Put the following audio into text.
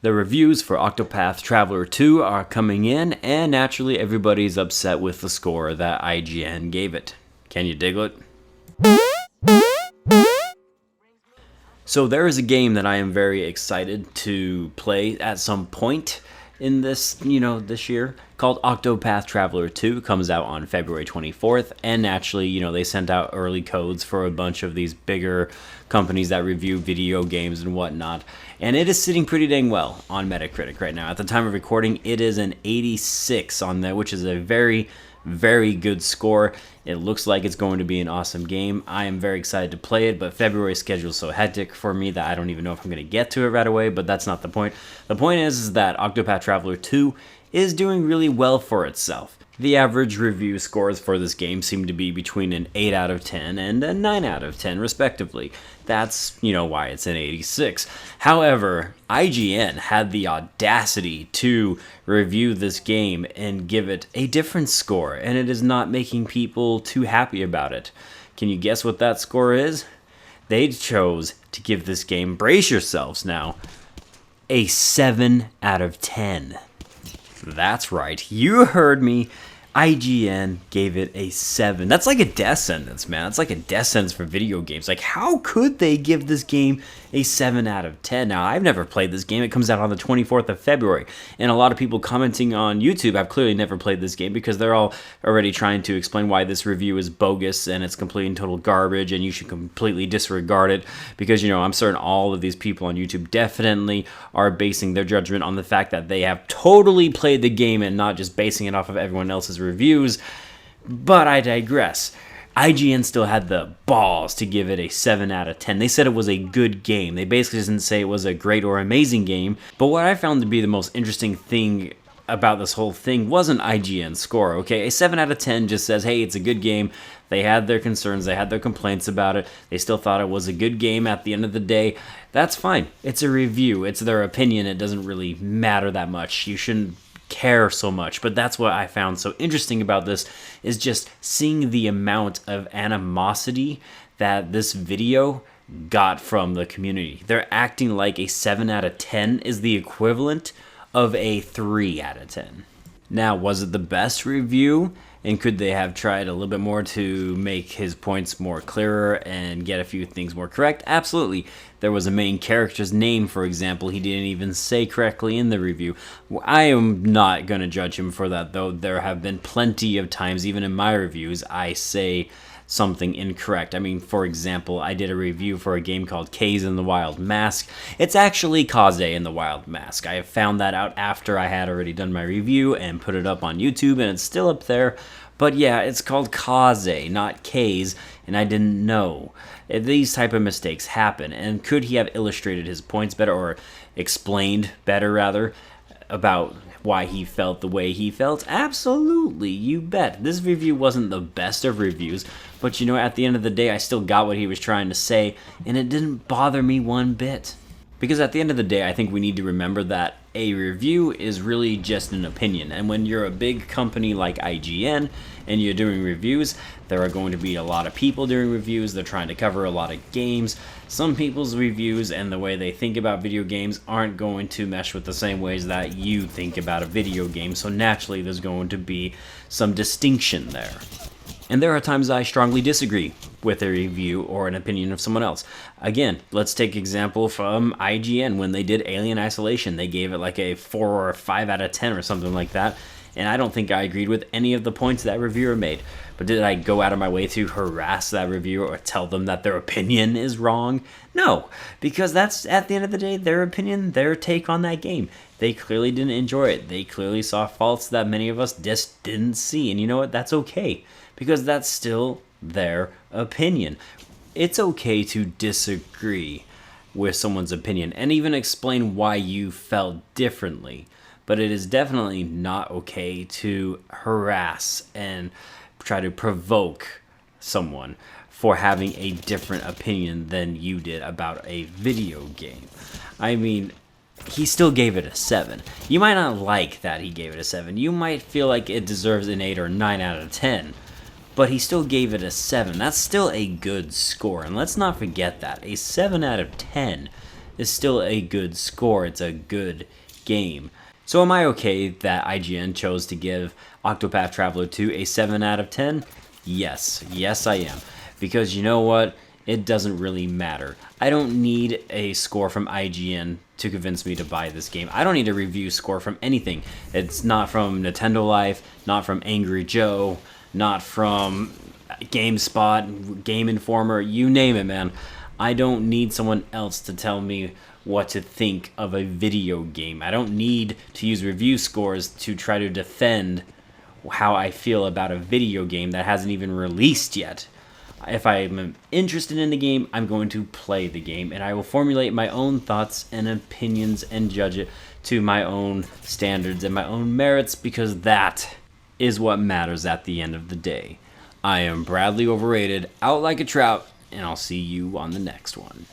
The reviews for Octopath Traveler 2 are coming in, and naturally everybody's upset with the score that IGN gave it. Can you dig it? So there is a game that I am very excited to play at some point in this year called Octopath Traveler 2. Comes out on February 24th, and naturally, they sent out early codes for a bunch of these bigger companies that review video games and whatnot, and it is sitting pretty dang well on Metacritic right now. At the time of recording, it is an 86 on there, which is a very, very good score. It looks like it's going to be an awesome game. I am very excited to play it, but February's schedule is so hectic for me that I don't even know if I'm going to get to it right away, but that's not the point. The point is that Octopath Traveler 2 is doing really well for itself. The average review scores for this game seem to be between an 8 out of 10 and a 9 out of 10, respectively. That's, why it's an 86. However, IGN had the audacity to review this game and give it a different score, and it is not making people too happy about it. Can you guess what that score is? They chose to give this game, brace yourselves now, a 7 out of 10. That's right, you heard me. IGN gave it a 7. That's like a death sentence, man. That's like a death sentence for video games. Like, how could they give this game a 7 out of 10? Now, I've never played this game. It comes out on the 24th of February. And a lot of people commenting on YouTube have clearly never played this game because they're all already trying to explain why this review is bogus and it's complete and total garbage and you should completely disregard it. Because, I'm certain all of these people on YouTube definitely are basing their judgment on the fact that they have totally played the game and not just basing it off of everyone else's reviews. But I digress. IGN still had the balls to give it a 7 out of 10. They said it was a good game. They basically didn't say it was a great or amazing game. But what I found to be the most interesting thing about this whole thing wasn't IGN's score, okay? A 7 out of 10 just says, hey, it's a good game. They had their concerns. They had their complaints about it. They still thought it was a good game at the end of the day. That's fine. It's a review. It's their opinion. It doesn't really matter that much. You shouldn't care so much. But that's what I found so interesting about this, is just seeing the amount of animosity that this video got from the community. They're acting like a 7 out of 10 is the equivalent of a 3 out of 10. Now, was it the best review? And could they have tried a little bit more to make his points more clearer and get a few things more correct? Absolutely. There was a main character's name, for example, he didn't even say correctly in the review. I am not going to judge him for that, though. There have been plenty of times, even in my reviews, I say something incorrect. I mean, for example, I did a review for a game called Kaze in the Wild Mask. It's actually Kaze in the Wild Mask. I have found that out after I had already done my review and put it up on YouTube, and it's still up there. But yeah, it's called Kaze, not Kaze, and I didn't know. These type of mistakes happen, and could he have illustrated his points better, or explained better, rather, about why he felt the way he felt? Absolutely, you bet. This review wasn't the best of reviews, but at the end of the day, I still got what he was trying to say, and it didn't bother me one bit. Because at the end of the day, I think we need to remember that a review is really just an opinion. And when you're a big company like IGN and you're doing reviews, there are going to be a lot of people doing reviews. They're trying to cover a lot of games. Some people's reviews and the way they think about video games aren't going to mesh with the same ways that you think about a video game. So naturally, there's going to be some distinction there. And there are times I strongly disagree with a review or an opinion of someone else. Again, let's take example from IGN. When they did Alien Isolation, they gave it like a 4 or a 5 out of 10 or something like that. And I don't think I agreed with any of the points that reviewer made. But did I go out of my way to harass that reviewer or tell them that their opinion is wrong? No, because that's, at the end of the day, their opinion, their take on that game. They clearly didn't enjoy it. They clearly saw faults that many of us just didn't see. And you know what? That's okay, because that's still their opinion. It's okay to disagree with someone's opinion and even explain why you felt differently. But it is definitely not okay to harass and try to provoke someone for having a different opinion than you did about a video game. I mean, he still gave it a 7. You might not like that he gave it a 7. You might feel like it deserves an 8 or 9 out of 10. But he still gave it a 7. That's still a good score. And let's not forget that. A 7 out of 10 is still a good score. It's a good game. So am I okay that IGN chose to give Octopath Traveler 2 a 7 out of 10? Yes. Yes, I am. Because you know what? It doesn't really matter. I don't need a score from IGN to convince me to buy this game. I don't need a review score from anything. It's not from Nintendo Life, not from Angry Joe, not from GameSpot, Game Informer, you name it, man. I don't need someone else to tell me what to think of a video game. I don't need to use review scores to try to defend how I feel about a video game that hasn't even released yet. If I'm interested in the game, I'm going to play the game, and I will formulate my own thoughts and opinions and judge it to my own standards and my own merits, because that is what matters at the end of the day. I am Bradley Overrated, out like a trout, and I'll see you on the next one.